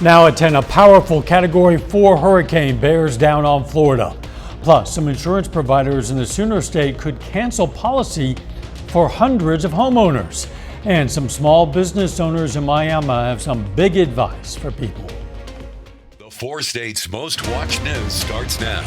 Now at 10, a powerful Category 4 hurricane bears down on Florida. Plus, some insurance providers in the Sooner State could cancel policy for hundreds of homeowners. And some small business owners in Miami have some big advice for people. The 4 states' most watched news starts now.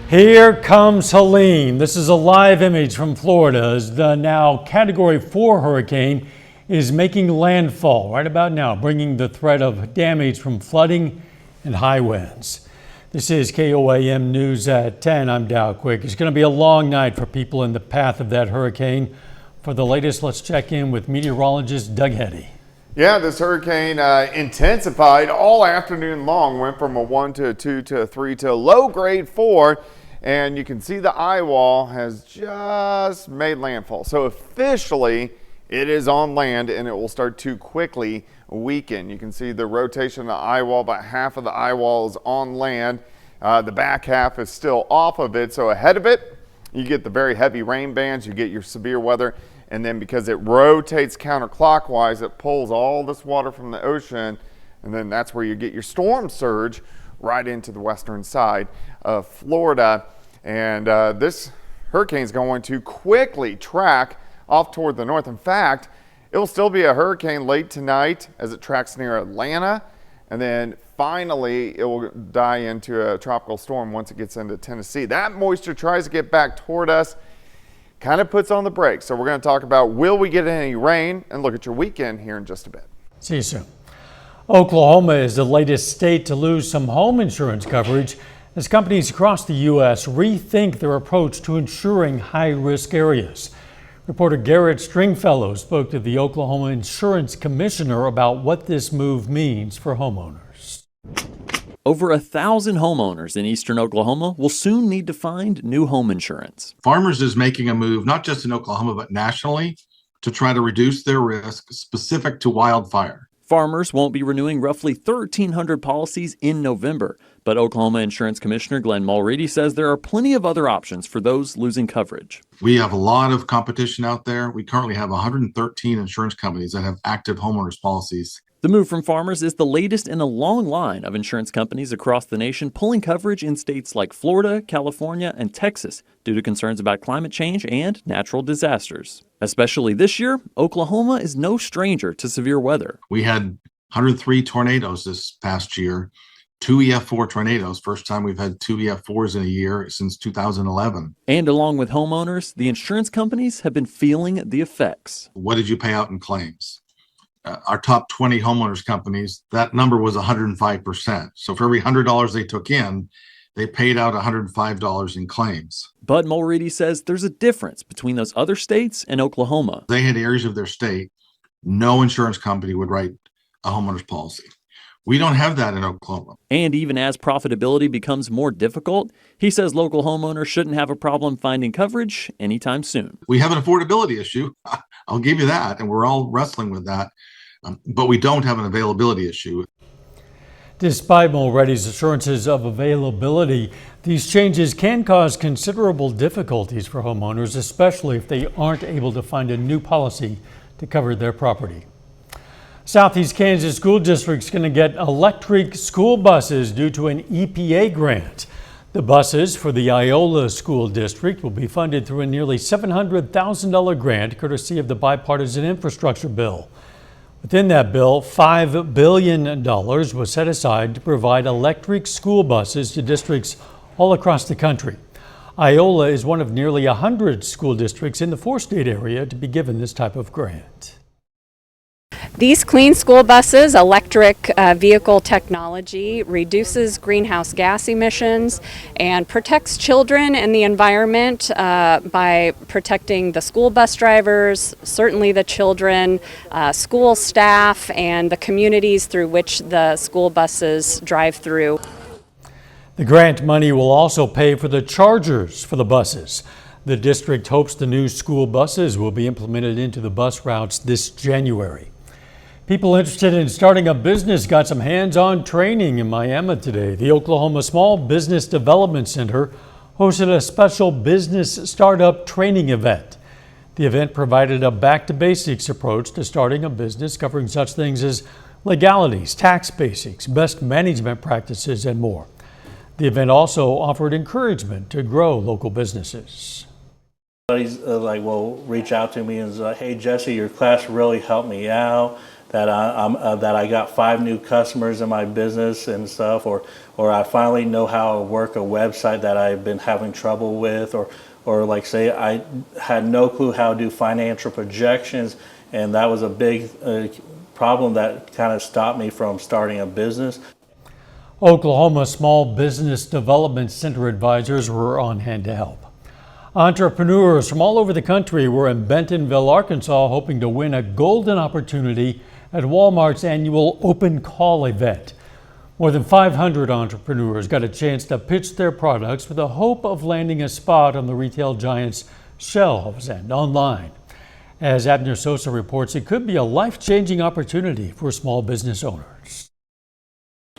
Here comes Helene. This is a live image from Florida as the now Category 4 hurricane is making landfall right about now, bringing the threat of damage from flooding and high winds. This is KOAM News at 10. I'm Dow Quick. It's going to be a long night for people in the path of that hurricane. For the latest, let's check in with meteorologist Doug Heddy. Yeah, this hurricane intensified all afternoon long, went from a 1 to a 2 to a 3 to a low grade 4. And you can see the eye wall has just made landfall. So officially, it is on land and it will start to quickly weaken. You can see the rotation of the eye wall. About half of the eye wall is on land. The back half is still off of it. So ahead of it, you get the very heavy rain bands, you get your severe weather. And then because it rotates counterclockwise, it pulls all this water from the ocean. And then that's where you get your storm surge right into the western side of Florida. And this hurricane is going to quickly track off toward the north. In fact, it will still be a hurricane late tonight as it tracks near Atlanta, and then finally it will die into a tropical storm once it gets into Tennessee. That moisture tries to get back toward us, kind of puts on the brakes. So we're going to talk about, will we get any rain, and look at your weekend here in just a bit. See you soon. Oklahoma is the latest state to lose some home insurance coverage as companies across the U.S. rethink their approach to insuring high-risk areas. Reporter Garrett Stringfellow spoke to the Oklahoma Insurance Commissioner about what this move means for homeowners. Over 1,000 homeowners in eastern Oklahoma will soon need to find new home insurance. Farmers is making a move, not just in Oklahoma, but nationally, to try to reduce their risk specific to wildfire. Farmers won't be renewing roughly 1,300 policies in November, but Oklahoma Insurance Commissioner Glenn Mulready says there are plenty of other options for those losing coverage. We have a lot of competition out there. We currently have 113 insurance companies that have active homeowners policies. The move from farmers is the latest in a long line of insurance companies across the nation pulling coverage in states like Florida, California, and Texas due to concerns about climate change and natural disasters. Especially this year, Oklahoma is no stranger to severe weather. We had 103 tornadoes this past year, 2 EF4 tornadoes, first time we've had 2 EF4s in a year since 2011. And along with homeowners, the insurance companies have been feeling the effects. What did you pay out in claims? Our top 20 homeowners companies, that number was 105%. So for every $100 they took in, they paid out $105 in claims. But Mulready says there's a difference between those other states and Oklahoma. They had areas of their state, no insurance company would write a homeowner's policy. We don't have that in Oklahoma. And even as profitability becomes more difficult, he says local homeowners shouldn't have a problem finding coverage anytime soon. We have an affordability issue. I'll give you that, and we're all wrestling with that. But we don't have an availability issue. Despite Mulready's assurances of availability, these changes can cause considerable difficulties for homeowners, especially if they aren't able to find a new policy to cover their property. Southeast Kansas School District is going to get electric school buses due to an EPA grant. The buses for the Iola School District will be funded through a nearly $700,000 grant courtesy of the bipartisan infrastructure bill. Within that bill, $5 billion was set aside to provide electric school buses to districts all across the country. Iola is one of nearly 100 school districts in the 4-state area to be given this type of grant. These clean school buses, electric vehicle technology, reduces greenhouse gas emissions and protects children and the environment by protecting the school bus drivers, certainly the children, school staff, and the communities through which the school buses drive through. The grant money will also pay for the chargers for the buses. The district hopes the new school buses will be implemented into the bus routes this January. People interested in starting a business got some hands-on training in Miami today. The Oklahoma Small Business Development Center hosted a special business startup training event. The event provided a back-to-basics approach to starting a business, covering such things as legalities, tax basics, best management practices, and more. The event also offered encouragement to grow local businesses. Somebody's will reach out to me and say, "Hey Jesse, your class really helped me out. That I got 5 new customers in my business and stuff, or I finally know how to work a website that I've been having trouble with, or like say I had no clue how to do financial projections, and that was a big problem that kind of stopped me from starting a business." Oklahoma Small Business Development Center advisors were on hand to help. Entrepreneurs from all over the country were in Bentonville, Arkansas, hoping to win a golden opportunity at Walmart's annual Open Call event. More than 500 entrepreneurs got a chance to pitch their products with the hope of landing a spot on the retail giant's shelves and online. As Abner Sosa reports, it could be a life-changing opportunity for small business owners.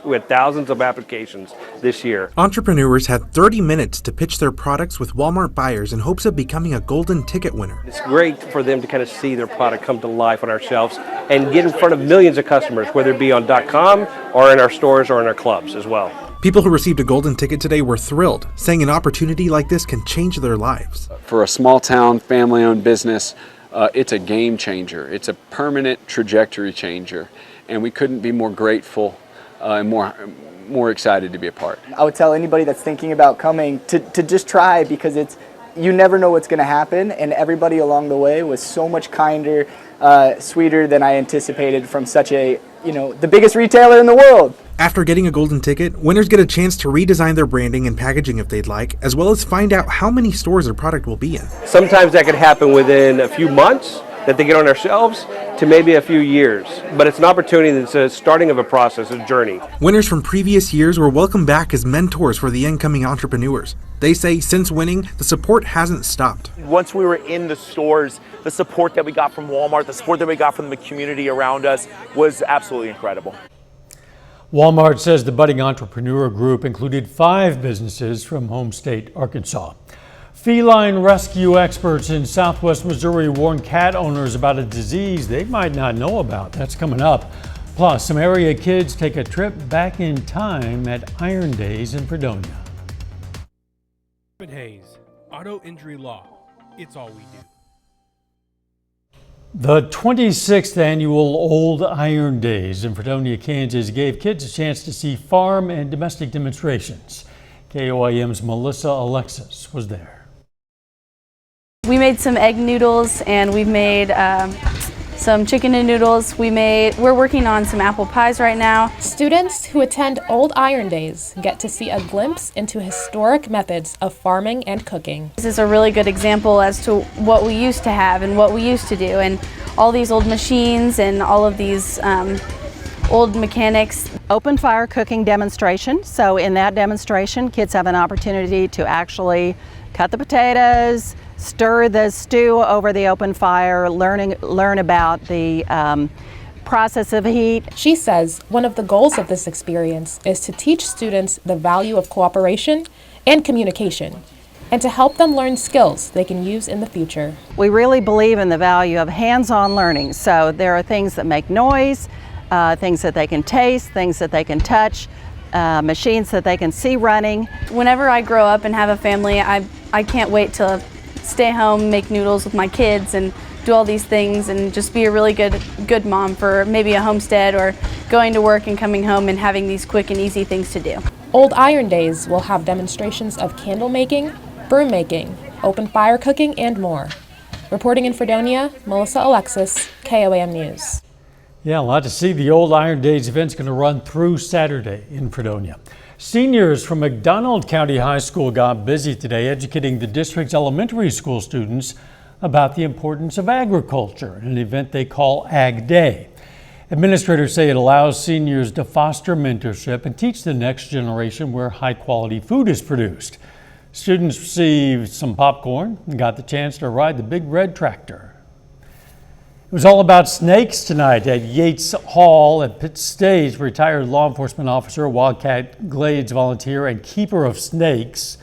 We had thousands of applications this year. Entrepreneurs had 30 minutes to pitch their products with Walmart buyers in hopes of becoming a golden ticket winner. It's great for them to kind of see their product come to life on our shelves and get in front of millions of customers, whether it be on .com or in our stores or in our clubs as well. People who received a golden ticket today were thrilled, saying an opportunity like this can change their lives. For a small town, family-owned business, it's a game changer. It's a permanent trajectory changer, and we couldn't be more grateful and more excited to be a part. I would tell anybody that's thinking about coming to just try, because you never know what's going to happen, and everybody along the way was so much kinder, sweeter than I anticipated from such the biggest retailer in the world. After getting a golden ticket, winners get a chance to redesign their branding and packaging if they'd like, as well as find out how many stores their product will be in. Sometimes that could happen within a few months that they get on our shelves to maybe a few years, but it's an opportunity that's a starting of a process, a journey. Winners from previous years were welcomed back as mentors for the incoming entrepreneurs. They say since winning, the support hasn't stopped. Once we were in the stores, the support that we got from Walmart, the support that we got from the community around us was absolutely incredible. Walmart says the budding entrepreneur group included 5 businesses from home state Arkansas. Feline rescue experts in southwest Missouri warn cat owners about a disease they might not know about. That's coming up. Plus, some area kids take a trip back in time at Iron Days in Fredonia. Hayes, Auto Injury Law. It's all we do. The 26th annual Old Iron Days in Fredonia, Kansas gave kids a chance to see farm and domestic demonstrations. KOIM's Melissa Alexis was there. We made some egg noodles, and we've made some chicken and noodles. We're working on some apple pies right now. Students who attend Old Iron Days get to see a glimpse into historic methods of farming and cooking. This is a really good example as to what we used to have and what we used to do, and all these old machines and all of these old mechanics. Open fire cooking demonstration. So in that demonstration, kids have an opportunity to actually cut the potatoes, stir the stew over the open fire, learn about the process of heat. She says one of the goals of this experience is to teach students the value of cooperation and communication, and to help them learn skills they can use in the future. We really believe in the value of hands-on learning. So there are things that make noise, things that they can taste, things that they can touch, machines that they can see running. Whenever I grow up and have a family, I can't wait to stay home, make noodles with my kids, and do all these things, and just be a really good mom for maybe a homestead, or going to work and coming home and having these quick and easy things to do. Old Iron Days will have demonstrations of candle making, broom making, open fire cooking, and more. Reporting in Fredonia, Melissa Alexis, KOAM News. Yeah, a lot to see. The Old Iron Days event's going to run through Saturday in Fredonia. Seniors from McDonald County High School got busy today educating the district's elementary school students about the importance of agriculture in an event they call Ag Day. Administrators say it allows seniors to foster mentorship and teach the next generation where high-quality food is produced. Students received some popcorn and got the chance to ride the big red tractor. It was all about snakes tonight at Yates Hall at Pitt Stage. Retired law enforcement officer, Wildcat Glades volunteer, and keeper of snakes,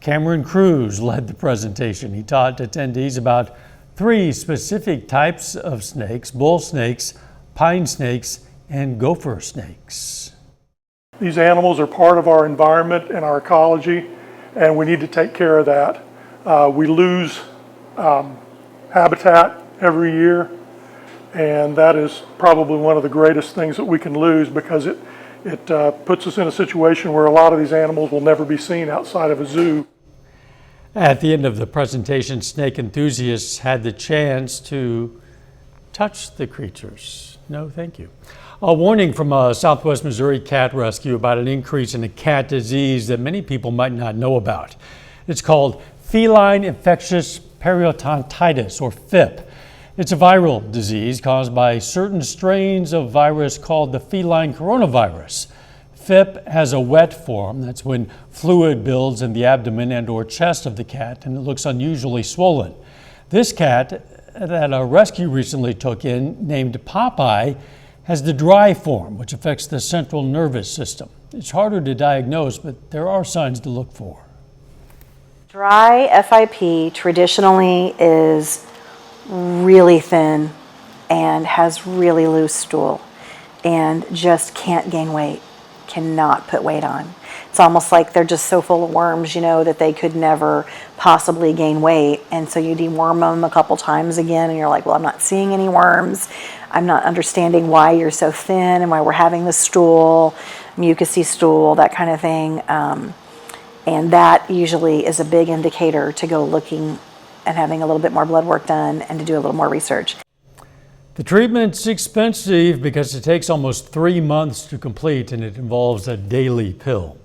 Cameron Cruz led the presentation. He taught attendees about 3 specific types of snakes: bull snakes, pine snakes, and gopher snakes. These animals are part of our environment and our ecology, and we need to take care of that. We lose habitat every year, and that is probably one of the greatest things that we can lose, because it puts us in a situation where a lot of these animals will never be seen outside of a zoo. At the end of the presentation, snake enthusiasts had the chance to touch the creatures. No, thank you. A warning from a Southwest Missouri cat rescue about an increase in a cat disease that many people might not know about. It's called feline infectious periodontitis, or FIP. It's a viral disease caused by certain strains of virus called the feline coronavirus. FIP has a wet form. That's when fluid builds in the abdomen and or chest of the cat, and it looks unusually swollen. This cat that a rescue recently took in, named Popeye, has the dry form, which affects the central nervous system. It's harder to diagnose, but there are signs to look for. Dry FIP traditionally is really thin and has really loose stool and just can't gain weight, cannot put weight on. It's almost like they're just so full of worms, you know, that they could never possibly gain weight. And so you deworm them a couple times again and you're like, well, I'm not seeing any worms. I'm not understanding why you're so thin and why we're having the stool, mucousy stool, that kind of thing. And that usually is a big indicator to go looking and having a little bit more blood work done and to do a little more research. The treatment's expensive because it takes almost 3 months to complete, and it involves a daily pill.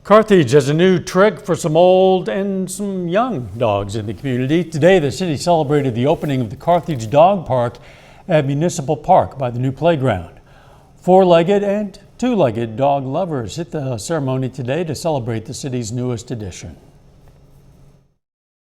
Carthage has a new trick for some old and some young dogs in the community. Today, the city celebrated the opening of the Carthage Dog Park at Municipal Park by the new playground. 4-legged and 2-legged dog lovers hit the ceremony today to celebrate the city's newest addition.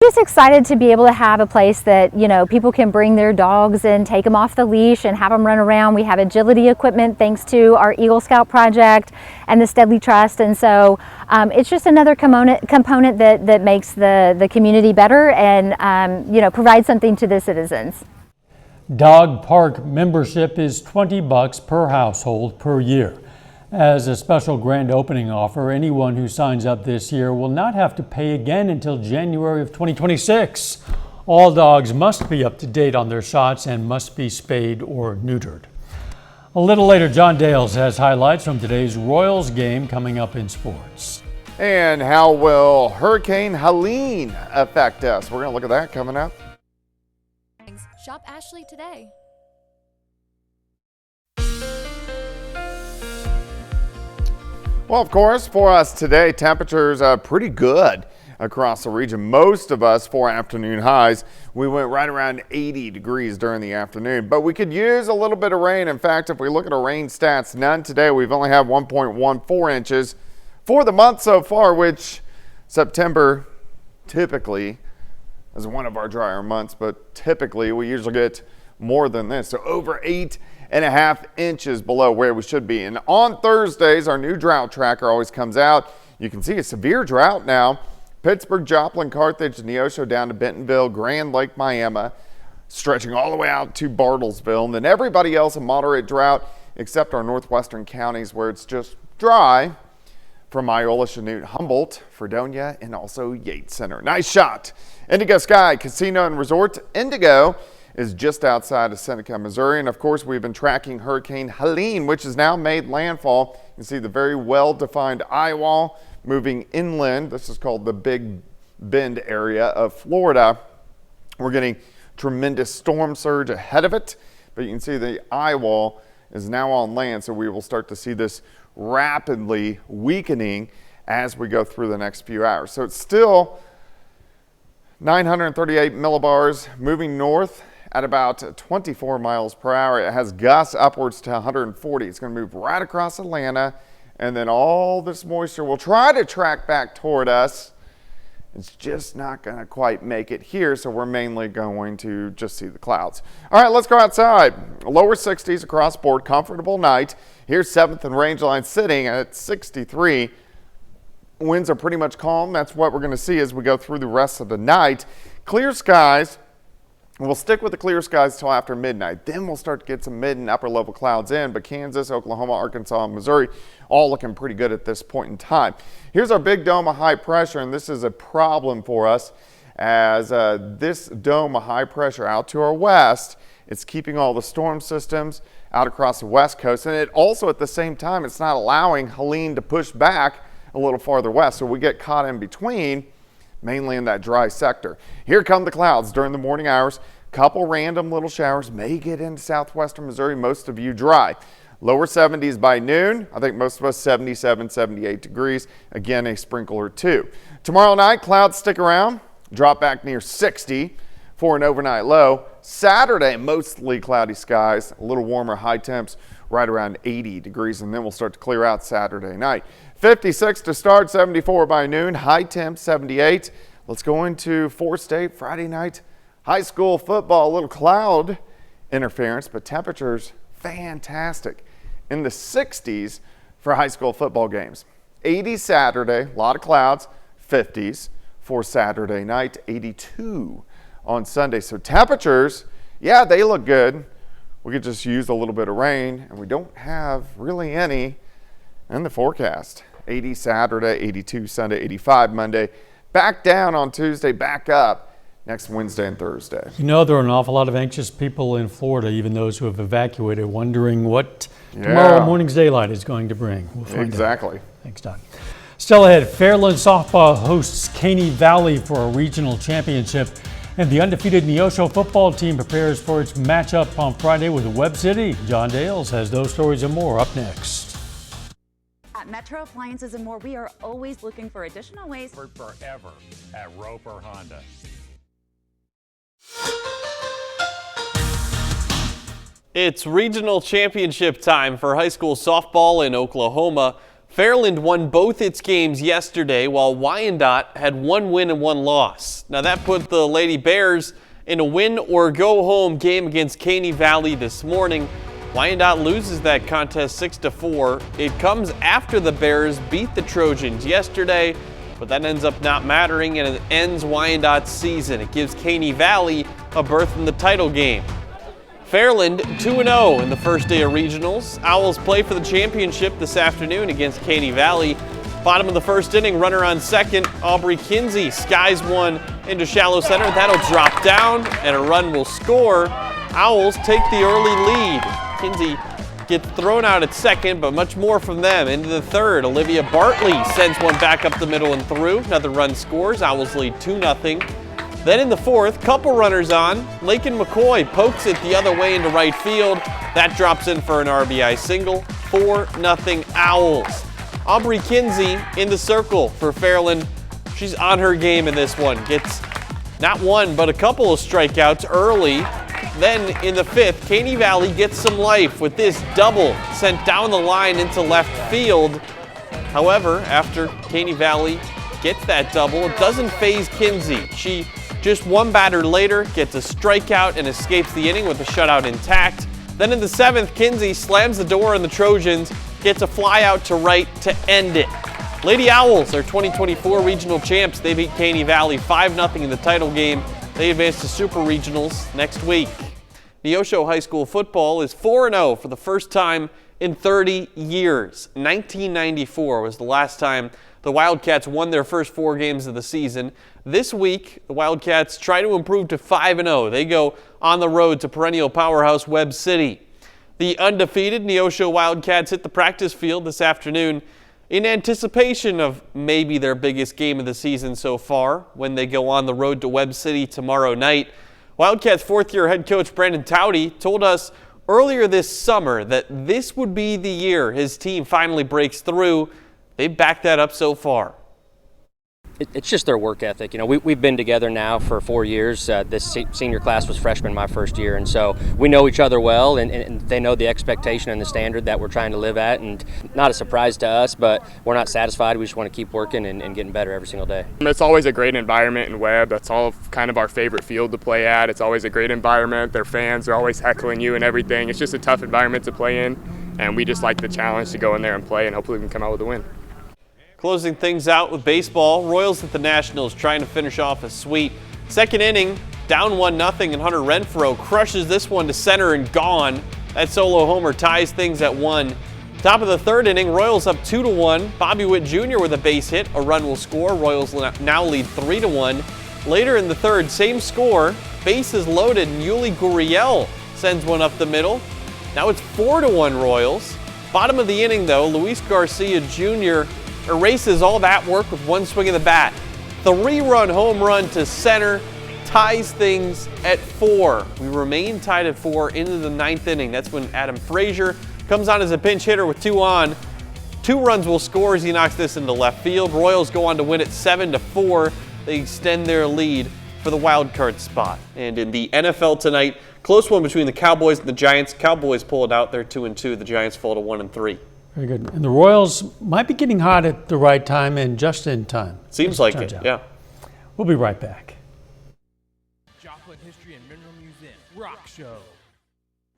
Just excited to be able to have a place that, you know, people can bring their dogs and take them off the leash and have them run around. We have agility equipment thanks to our Eagle Scout project and the Steadley Trust, and so it's just another component that makes the community better and you know, provides something to the citizens. Dog park membership is $20 per household per year. As a special grand opening offer, anyone who signs up this year will not have to pay again until January of 2026. All dogs must be up to date on their shots and must be spayed or neutered. A little later, John Dales has highlights from today's Royals game coming up in sports. And how will Hurricane Helene affect us? We're going to look at that coming up. Shop Ashley today. Well, of course, for us today, temperatures are pretty good across the region. Most of us, for afternoon highs, we went right around 80 degrees during the afternoon, but we could use a little bit of rain. In fact, if we look at our rain stats, none today. We've only had 1.14 inches for the month so far, which September typically is one of our drier months, but typically we usually get more than this. So over 8.5 inches below where we should be. And on Thursdays, our new drought tracker always comes out. You can see a severe drought now. Pittsburgh, Joplin, Carthage, Neosho down to Bentonville, Grand Lake, Miami, stretching all the way out to Bartlesville. And then everybody else a moderate drought except our northwestern counties where it's just dry from Iola, Chanute, Humboldt, Fredonia, and also Yates Center. Nice shot. Indigo Sky Casino and Resort. Indigo is just outside of Seneca, Missouri. And of course, we've been tracking Hurricane Helene, which has now made landfall. You can see the very well-defined eye wall moving inland. This is called the Big Bend area of Florida. We're getting tremendous storm surge ahead of it, but you can see the eye wall is now on land, so we will start to see this rapidly weakening as we go through the next few hours. So it's still 938 millibars moving north at about 24 miles per hour. It has gusts upwards to 140. It's going to move right across Atlanta, and then all this moisture will try to track back toward us. It's just not going to quite make it here, so we're mainly going to just see the clouds. All right, let's go outside. Lower 60s across board, comfortable night. Here's 7th and Rangeline sitting at 63. Winds are pretty much calm. That's what we're going to see as we go through the rest of the night. Clear skies We'll stick with the clear skies till after midnight. Then we'll start to get some mid and upper level clouds in, but Kansas, Oklahoma, Arkansas, and Missouri all looking pretty good at this point in time. Here's our big dome of high pressure, and this is a problem for us as this dome of high pressure out to our west, it's keeping all the storm systems out across the west coast, and it also at the same time, it's not allowing Helene to push back a little farther west, so we get caught in between, mainly in that dry sector. Here come the clouds during the morning hours. Couple random little showers may get into southwestern Missouri, most of you dry. Lower 70s by noon. I think most of us 77, 78 degrees. Again, a sprinkle or two. Tomorrow night, clouds stick around, drop back near 60 for an overnight low. Saturday, mostly cloudy skies, a little warmer, high temps right around 80 degrees, and then we'll start to clear out Saturday night. 56 to start, 74 by noon, high temp 78. Let's go into 4-state Friday night. High school football, a little cloud interference, but temperatures fantastic. In the 60s for high school football games. 80 Saturday, a lot of clouds, 50s for Saturday night, 82 on Sunday. So temperatures, yeah, they look good. We could just use a little bit of rain, and we don't have really any in the forecast. 80 Saturday, 82 Sunday, 85 Monday. Back down on Tuesday, back up next Wednesday and Thursday. You know, there are an awful lot of anxious people in Florida, even those who have evacuated, wondering what tomorrow morning's daylight is going to bring. We'll find Exactly. out. Thanks, Don. Still ahead, Fairland softball hosts Caney Valley for a regional championship, and the undefeated Neosho football team prepares for its matchup on Friday with Webb City. John Dales has those stories and more up next. At Metro Appliances and More, we are always looking for additional ways for forever at Roper Honda. It's regional championship time for high school softball in Oklahoma. Fairland won both its games yesterday, while Wyandotte had one win and one loss. Now that put the Lady Bears in a win-or-go-home game against Caney Valley this morning. Wyandotte loses that contest 6-4. It comes after the Bears beat the Trojans yesterday, but that ends up not mattering, and it ends Wyandotte's season. It gives Caney Valley a berth in the title game. Fairland 2-0 in the first day of regionals. Owls play for the championship this afternoon against Caney Valley. Bottom of the first inning, runner on second, Aubrey Kinsey skies one into shallow center. That'll drop down, and a run will score. Owls take the early lead. Kinsey gets thrown out at second, but much more from them. Into the third, Olivia Bartley sends one back up the middle and through. Another run scores. Owls lead 2-0. Then in the fourth, couple runners on. Laken McCoy pokes it the other way into right field. That drops in for an RBI single. 4-0 Owls. Aubrey Kinsey in the circle for Fairland. She's on her game in this one. Gets not one, but a couple of strikeouts early. Then in the fifth, Caney Valley gets some life with this double sent down the line into left field. However, after Caney Valley gets that double, it doesn't faze Kinsey. She just one batter later gets a strikeout and escapes the inning with the shutout intact. Then in the seventh, Kinsey slams the door on the Trojans, gets a fly out to right to end it. Lady Owls are 2024 regional champs. They beat Caney Valley 5-0 in the title game. They advance to Super Regionals next week. Neosho High School football is 4-0 for the first time in 30 years. 1994 was the last time the Wildcats won their first 4 games of the season. This week, the Wildcats try to improve to 5-0. They go on the road to perennial powerhouse Webb City. The undefeated Neosho Wildcats hit the practice field this afternoon in anticipation of maybe their biggest game of the season so far when they go on the road to Webb City tomorrow night. Wildcats fourth-year head coach Brandon Towdy told us earlier this summer that this would be the year his team finally breaks through. They've backed that up so far. It's just their work ethic. You know, we've been together now for 4 years. This senior class was freshman my first year, and so we know each other well, and they know the expectation and the standard that we're trying to live at, and not a surprise to us, but we're not satisfied. We just want to keep working and getting better every single day. It's always a great environment in Webb. That's all kind of our favorite field to play at. It's always a great environment. Their fans are always heckling you and everything. It's just a tough environment to play in, and we just like the challenge to go in there and play, and hopefully we can come out with a win. Closing things out with baseball, Royals at the Nationals trying to finish off a sweep. Second inning, Down 1-0, and Hunter Renfro crushes this one to center and gone. That solo homer ties things at 1. Top of the third inning, Royals up 2-1. Bobby Witt Jr. with a base hit. A run will score. Royals now lead 3-1. Later in the third, same score. Bases loaded, and Yuli Gurriel sends one up the middle. Now it's 4-1 Royals. Bottom of the inning, though, Luis Garcia Jr. erases all that work with one swing of the bat. 3-run home run to center ties things at 4. We remain tied at 4 into the 9th inning. That's when Adam Frazier comes on as a pinch hitter with 2 on. 2 runs will score as he knocks this into left field. Royals go on to win it 7-4. They extend their lead for the wild card spot. And in the NFL tonight, close one between the Cowboys and the Giants. Cowboys pull it out. They're 2-2. The Giants fall to 1-3. Very good. And the Royals might be getting hot at the right time and just in time. Seems like it, yeah. We'll be right back. Joplin History and Mineral Museum Rock Show.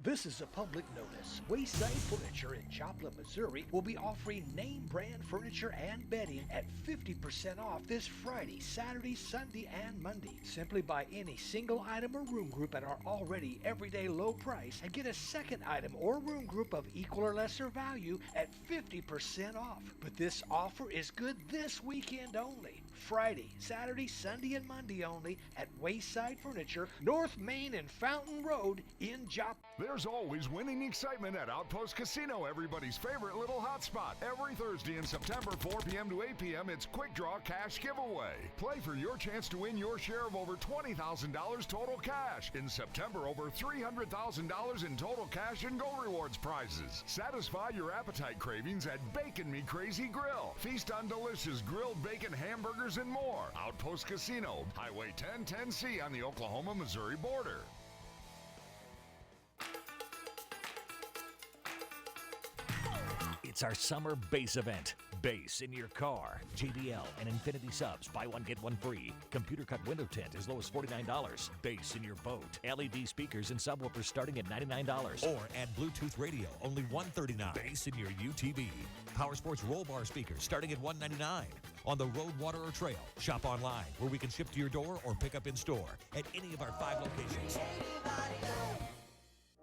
This is a public notice. Wayside Furniture in Joplin, Missouri will be offering name brand furniture and bedding at 50% off this Friday, Saturday, Sunday, and Monday. Simply buy any single item or room group at our already everyday low price and get a second item or room group of equal or lesser value at 50% off. But this offer is good this weekend only. Friday, Saturday, Sunday, and Monday only at Wayside Furniture, North Main and Fountain Road in Joplin. There's always winning excitement at Outpost Casino, everybody's favorite little hotspot. Every Thursday in September, 4 p.m. to 8 p.m., it's Quick Draw Cash Giveaway. Play for your chance to win your share of over $20,000 total cash. In September, over $300,000 in total cash and Go Rewards prizes. Satisfy your appetite cravings at Bacon Me Crazy Grill. Feast on delicious grilled bacon hamburgers and more. Outpost Casino, Highway 1010C on the Oklahoma-Missouri border. It's our summer base event. Base in your car. JBL and Infinity subs. Buy one, get one free. Computer cut window tint as low as $49. Base in your boat. LED speakers and subwoofers starting at $99. Or add Bluetooth radio, only $139. Base in your UTV. Power Sports roll bar speakers starting at $199. On the road, water, or trail. Shop online where we can ship to your door or pick up in store at any of our 5 locations.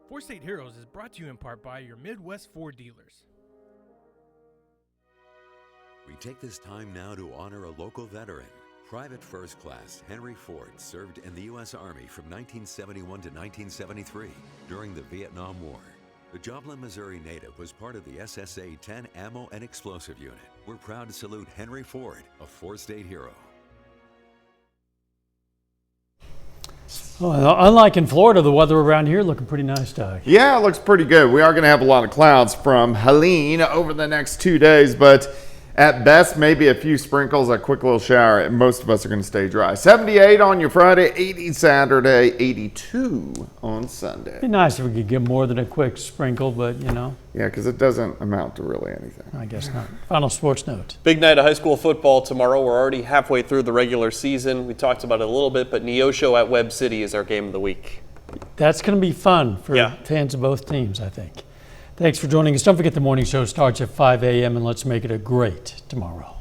Four State Heroes is brought to you in part by your Midwest Ford dealers. We take this time now to honor a local veteran. Private First Class Henry Ford served in the U.S. Army from 1971 to 1973 during the Vietnam War. The Joplin, Missouri native was part of the SSA 10 Ammo and Explosive Unit. We're proud to salute Henry Ford, a four-state hero. Well, unlike in Florida, the weather around here looking pretty nice, Doug. Yeah, it looks pretty good. We are going to have a lot of clouds from Helene over the next 2 days, but at best, maybe a few sprinkles, a quick little shower, and most of us are going to stay dry. 78 on your Friday, 80 Saturday, 82 on Sunday. It'd be nice if we could get more than a quick sprinkle, but you know. Yeah, because it doesn't amount to really anything. I guess not. Final sports note. Big night of high school football tomorrow. We're already halfway through the regular season. We talked about it a little bit, but Neosho at Webb City is our game of the week. That's going to be fun for fans of both teams, I think. Thanks for joining us. Don't forget the morning show starts at 5 a.m. and let's make it a great tomorrow.